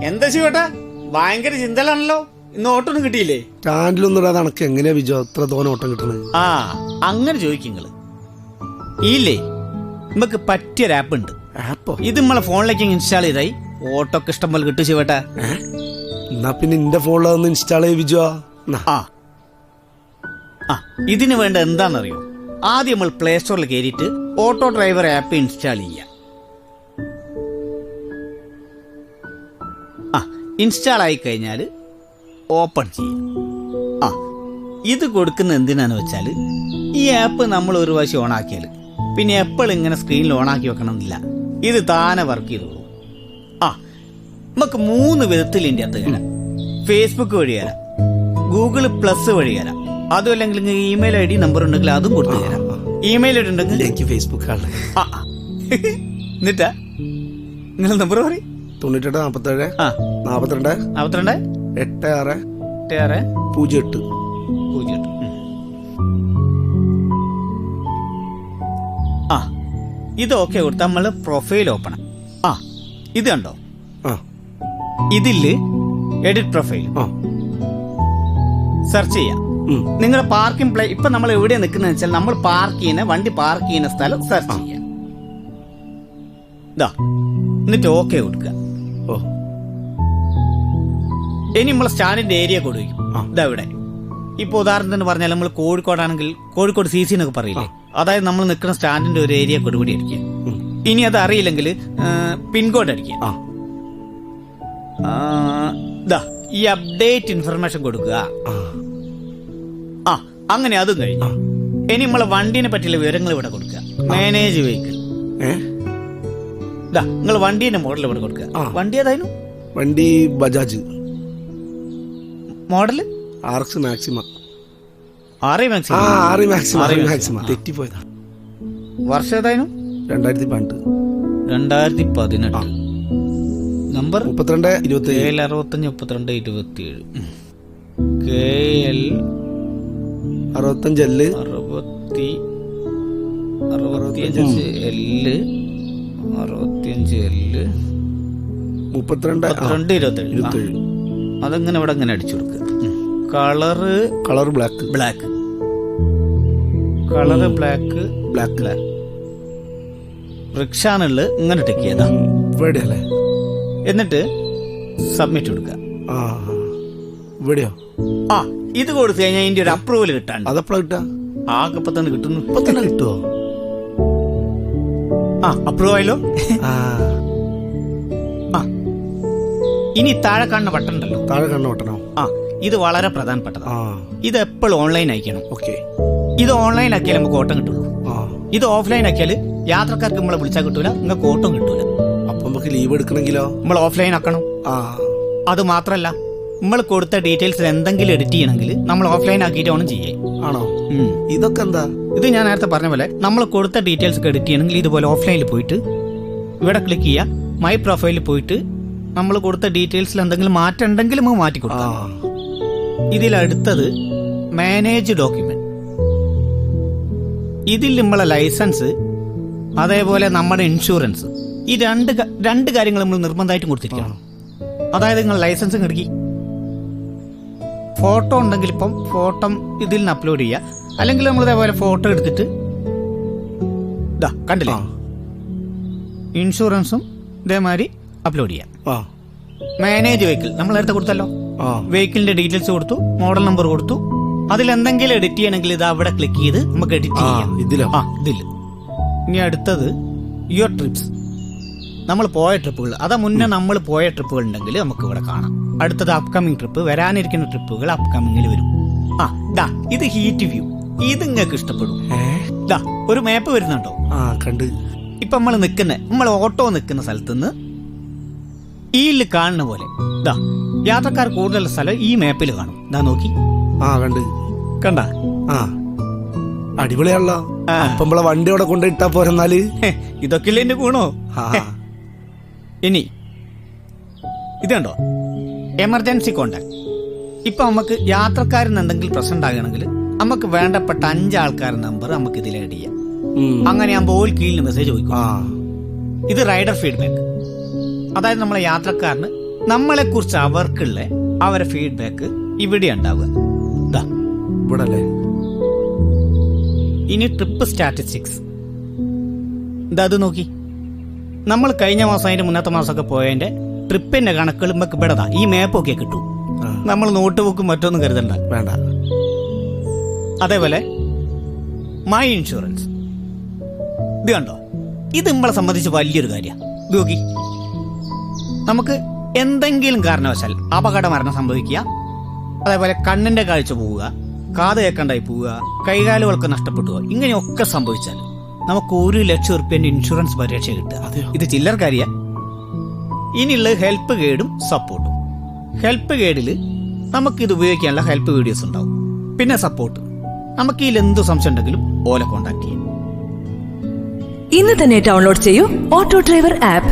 എന്താ ശിവട്ടാ ഭയങ്കര ചിന്തലാണല്ലോ. ഇന്ന് ഓട്ടൊന്നും കിട്ടിയില്ലേ? സ്റ്റാൻഡിലൊന്നും ഇടാതെ അനക്ക് എങ്ങനെയാ വിജോ ഇത്ര തോന്നെ ഓട്ടം കിട്ടണത്? ആ അങ്ങനെ ചോദിക്കുങ്ങള് ഇല്ലേ, നമുക്ക് പറ്റിയൊരു ആപ്പ് ഉണ്ട്. ആപ്പോ? ഇത് നമ്മളെ ഫോണിലേക്ക് ഇൻസ്റ്റാൾ ചെയ്തായി ഓട്ടോക്കെ ഇഷ്ടം പോലെ കിട്ടും ശിവട്ടാ. എന്നാ പിന്നെ എന്റെ ഫോണിലൊന്ന് ഇൻസ്റ്റാൾ ചെയ്ത് വിജോ. ഇതിന് വേണ്ട എന്താണെന്നറിയോ? ആദ്യം നമ്മൾ പ്ലേ സ്റ്റോറിൽ കയറിയിട്ട് ഓട്ടോ ഡ്രൈവർ ആപ്പ് ഇൻസ്റ്റാൾ ചെയ്യാം. ഇൻസ്റ്റാൾ ആയി കഴിഞ്ഞാൽ ഓപ്പൺ ചെയ്യാം. ഇത് കൊടുക്കുന്ന എന്തിനാന്ന് വെച്ചാൽ ഈ ആപ്പ് നമ്മൾ ഒരു പ്രാവശ്യം ഓണാക്കിയാൽ പിന്നെ എപ്പോഴും ഇങ്ങനെ സ്ക്രീനിൽ ഓണാക്കി വെക്കണമെന്നില്ല. ഇത് താനെ വർക്ക് ചെയ്തോളൂ. നമുക്ക് 3 വിധത്തിൽ ഇതിൻ്റെ അകത്ത് കയറാം. ഫേസ്ബുക്ക് വഴി കയറാം, ഗൂഗിൾ പ്ലസ് വഴി കയറാം, അതും അല്ലെങ്കിൽ നിങ്ങൾക്ക് ഇമെയിൽ ഐ ഡി നമ്പർ ഉണ്ടെങ്കിൽ അതും കൊടുത്തു തരാം. ഇമെയിൽ ഐ ഡി ഉണ്ടെങ്കിൽ എനിക്ക് ഫേസ്ബുക്ക് ആണ്. എന്നിട്ടാ നിങ്ങൾ നമ്പർ പറയും. 98 47 42 86 08. ഇത് ഓക്കെ കൊടുത്ത നമ്മള് പ്രൊഫൈൽ ഓപ്പൺ. ഇത് കണ്ടോ, ഇതില് എഡിറ്റ് പ്രൊഫൈൽ സെർച്ച് ചെയ്യാം. നിങ്ങളുടെ പാർക്കിംഗ് പ്ലേ ഇപ്പൊ നമ്മൾ എവിടെയാ നിൽക്കുന്നത് വെച്ചാൽ നമ്മൾ വണ്ടി പാർക്ക് ചെയ്യുന്ന സ്ഥലം സെർച്ച് ചെയ്യാം. എന്നിട്ട് ഓക്കെ കൊടുക്കുക. ഇനി നമ്മൾ സ്റ്റാൻഡിന്റെ ഏരിയ കൊടുക്കും. ഇതെവിടെ ഇപ്പൊ ഉദാഹരണത്തിന് പറഞ്ഞാൽ നമ്മൾ കോഴിക്കോടാണെങ്കിൽ കോഴിക്കോട് CC എന്നൊക്കെ പറയില്ലേ, അതായത് നമ്മൾ നിൽക്കുന്ന സ്റ്റാൻഡിന്റെ ഒരു ഏരിയ കൊടുകൂടി അടിക്കുക. ഇനി അത് അറിയില്ലെങ്കിൽ പിൻകോഡ് അടിക്കുക. ഈ അപ്ഡേറ്റ് ഇൻഫർമേഷൻ കൊടുക്കുക. അങ്ങനെ അതും കഴിഞ്ഞു. ഇനി നമ്മളെ വണ്ടീനെ പറ്റിയുള്ള വിവരങ്ങൾ ഇവിടെ കൊടുക്കുക. Manage vehicle. നിങ്ങൾ വണ്ടീന്റെ മോഡൽ ഇവിടെ കൊടുക്കുക. വണ്ടി ഏതായാലും വണ്ടി ബജാജ്. Model RX Maxima. തെറ്റിപ്പോയതാ. വർഷം ഏതായാലും 2018. നമ്പർ 32 27 65 32 27. KL 65 L 65 L 32 27. അതെങ്ങനെ ഇവിടെ അങ്ങനെ അടിച്ചു കൊടുക്കുക. Colour black. Colour black. റിക്ഷാനുള്ള ഇങ്ങനെ ടെക്ക് ചെയ്താ ഇവിടെയല്ലേ. എന്നിട്ട് സബ്മിറ്റ് കൊടുക്കുക. ഇവിടെയോ? ഇത് കൊടുത്തു കഴിഞ്ഞാൽ ഇതിന്റെ ഒരു അപ്രൂവൽ കിട്ടാൻ. അതെപ്പോഴാ കിട്ടാ? ഇപ്പൊ തന്നെ കിട്ടുന്നു. ഇപ്പൊ തന്നെ കിട്ടുമോ? അപ്രൂവ് ആയല്ലോ. ഇനി താഴെ കാണുന്ന ബട്ടൺ ഉണ്ടല്ലോ, ബട്ടണോ? ഇത് വളരെ പ്രധാനപ്പെട്ടതാണ്. ഇത് എപ്പോഴും ഓൺലൈൻ അയക്കണം. ഓക്കെ. ഇത് ഓൺലൈൻ ആക്കിയാൽ നമുക്ക് ഓട്ടം കിട്ടുള്ളൂ. ഇത് ഓഫ്ലൈൻ ആക്കിയാൽ യാത്രക്കാർക്ക് നമ്മളെ വിളിച്ചാൽ കിട്ടൂല, നിങ്ങൾക്ക് ഓട്ടം കിട്ടൂല. അപ്പൊ നമുക്ക് ലീവ് എടുക്കണമെങ്കിലോ നമ്മൾ ഓഫ്ലൈൻ ആക്കണം. അത് മാത്രല്ല, നമ്മൾ കൊടുത്ത ഡീറ്റെയിൽസ് എന്തെങ്കിലും എഡിറ്റ് ചെയ്യണമെങ്കിൽ നമ്മൾ ഓഫ്ലൈൻ ആക്കിയിട്ട് ഓണം ചെയ്യേ. ആണോ? ഇതൊക്കെ എന്താ? ഇത് ഞാൻ നേരത്തെ പറഞ്ഞ പോലെ നമ്മൾ കൊടുത്ത ഡീറ്റെയിൽസ് ഒക്കെ എഡിറ്റ് ചെയ്യണമെങ്കിൽ ഇതുപോലെ ഓഫ്ലൈനിൽ പോയിട്ട് ഇവിടെ ക്ലിക്ക് ചെയ്യുക. മൈ പ്രൊഫൈലിൽ പോയിട്ട് നമ്മൾ കൊടുത്ത ഡീറ്റെയിൽസിൽ എന്തെങ്കിലും മാറ്റം ഉണ്ടെങ്കിൽ നമുക്ക് മാറ്റി കൊടുക്കാം. ഇതിലടുത്തത് മാനേജ് ഡോക്യുമെന്റ്. ഇതിൽ നമ്മളെ ലൈസൻസ് അതേപോലെ നമ്മുടെ ഇൻഷുറൻസ്, ഈ രണ്ട് കാര്യങ്ങൾ നമ്മൾ നിർബന്ധമായിട്ടും കൊടുത്തിരിക്കണം. അതായത് നിങ്ങൾ ലൈസൻസ് കിടക്കി, ഫോട്ടോ ഉണ്ടെങ്കിൽ ഇപ്പം ഫോട്ടോ ഇതിൽ നിന്ന് അപ്ലോഡ് ചെയ്യുക, അല്ലെങ്കിൽ നമ്മൾ ഇതേപോലെ ഫോട്ടോ എടുത്തിട്ട് കണ്ടില്ലേ, ഇൻഷുറൻസും ഇതേമാതിരി അപ്ലോഡ് ചെയ്യാം. മാനേജ് വെഹിക്കിൾ നമ്മൾ നേരത്തെ കൊടുത്തല്ലോ, വെഹിക്കിളിന്റെ ഡീറ്റെയിൽസ് കൊടുത്തു, മോഡൽ നമ്പർ കൊടുത്തു. അതിലെന്തെങ്കിലും എഡിറ്റ് ചെയ്യണമെങ്കിൽ ഇത് അവിടെ ക്ലിക്ക് ചെയ്ത് നമുക്ക് എഡിറ്റ് ചെയ്യാം. ഇതിൽ ഇനി അടുത്തത് യുവർ ട്രിപ്സ്, നമ്മൾ പോയ ട്രിപ്പുകൾ. അതാ മുന്നേ നമ്മൾ പോയ ട്രിപ്പുകൾ ഉണ്ടെങ്കിൽ നമുക്ക് ഇവിടെ കാണാം. അടുത്തത് അപ്കമിങ് ട്രിപ്പ്, വരാനിരിക്കുന്ന ട്രിപ്പുകൾ അപ്കമിങ്ങിൽ വരും. ഇത് ഹീറ്റ് വ്യൂ. ഇത് നിങ്ങൾക്ക് ഇഷ്ടപ്പെടും. ഒരു മാപ്പ് വരുന്നുണ്ടോ? കണ്ട്. ഇപ്പൊ നമ്മൾ ഓട്ടോ നിൽക്കുന്ന സ്ഥലത്തുനിന്ന് ഈല് കാണുന്ന പോലെ യാത്രക്കാർ കൂടുതൽ സ്ഥലം ഈ മാപ്പിൽ കാണും. നോക്കി കണ്ട. അടിപൊളിയാണല്ലോ. നമ്മളെ വണ്ടി അവിടെ കൊണ്ടിട്ടാ പോരെന്നാല്. ഇതൊക്കെയല്ലേ എന്റെ ഗുണോ. ഇനി ഇത് കണ്ടോ, എമർജൻസി കോണ്ടാക്ട്. ഇപ്പൊ നമുക്ക് യാത്രക്കാരിന് എന്തെങ്കിലും പ്രശ്നം ഉണ്ടാകണമെങ്കിൽ നമുക്ക് വേണ്ടപ്പെട്ട 5 ആൾക്കാരുടെ നമ്പർ നമുക്ക് ഇതിൽ ആഡ് ചെയ്യാം. അങ്ങനെ ആകുമ്പോൾ ഓൾ കീഴിൽ മെസ്സേജ് ചോദിക്കും. ഇത് റൈഡർ ഫീഡ്ബാക്ക്, അതായത് നമ്മളെ യാത്രക്കാരന് നമ്മളെ കുറിച്ച് അവർക്കുള്ള അവരെ ഫീഡ്ബാക്ക് ഇവിടെ ഉണ്ടാവുക. ദാ ഇവിടെ അല്ലേ? ഇനി ട്രിപ്പ് സ്റ്റാറ്റിസ്റ്റിക്സ്. ഇത് നോക്കി, നമ്മൾ കഴിഞ്ഞ മാസം അതിന്റെ മുന്നത്തെ മാസമൊക്കെ പോയതിന്റെ ട്രിപ്പിന്റെ കണക്കുകൾ നമുക്ക് ഇവിടെ ഈ മാപ്പൊക്കെ കിട്ടും. നമ്മൾ നോട്ട് ബുക്കും മറ്റൊന്നും കരുതണ്ട, വേണ്ട. അതേപോലെ മൈ ഇൻഷുറൻസ്, ഇത് കണ്ടോ? ഇത് നമ്മളെ സംബന്ധിച്ച് വലിയൊരു കാര്യമാണ്. ഇത് നോക്കി, നമുക്ക് എന്തെങ്കിലും കാരണവശാൽ അപകട മരണം സംഭവിക്കുക, അതേപോലെ കണ്ണിന്റെ കാഴ്ച പോവുക, കാത് കേൾക്കണ്ടായി പോവുക, കൈകാലുകൾക്ക് നഷ്ടപ്പെടുക, ഇങ്ങനെയൊക്കെ സംഭവിച്ചാൽ നമുക്ക് 1 ലക്ഷം റുപ്യന്റെ ഇൻഷുറൻസ് പരിരക്ഷ കിട്ടുക. ഇത് ചില്ലറക്കാരിയ. ഇനിയുള്ള ഹെൽപ്പ് ഗൈഡും സപ്പോർട്ടും. ഹെൽപ്പ് ഗൈഡിൽ നമുക്ക് ഇത് ഉപയോഗിക്കാനുള്ള ഹെൽപ്പ് വീഡിയോസ് ഉണ്ടാവും. പിന്നെ സപ്പോർട്ട്, നമുക്ക് ഇതിൽ എന്ത് സംശയം ഉണ്ടെങ്കിലും ഓലെ കോൺടാക്ട് ചെയ്യാം. ഇന്ന് തന്നെ ഡൗൺലോഡ് ചെയ്യൂ ഓട്ടോ ഡ്രൈവർ ആപ്പ്.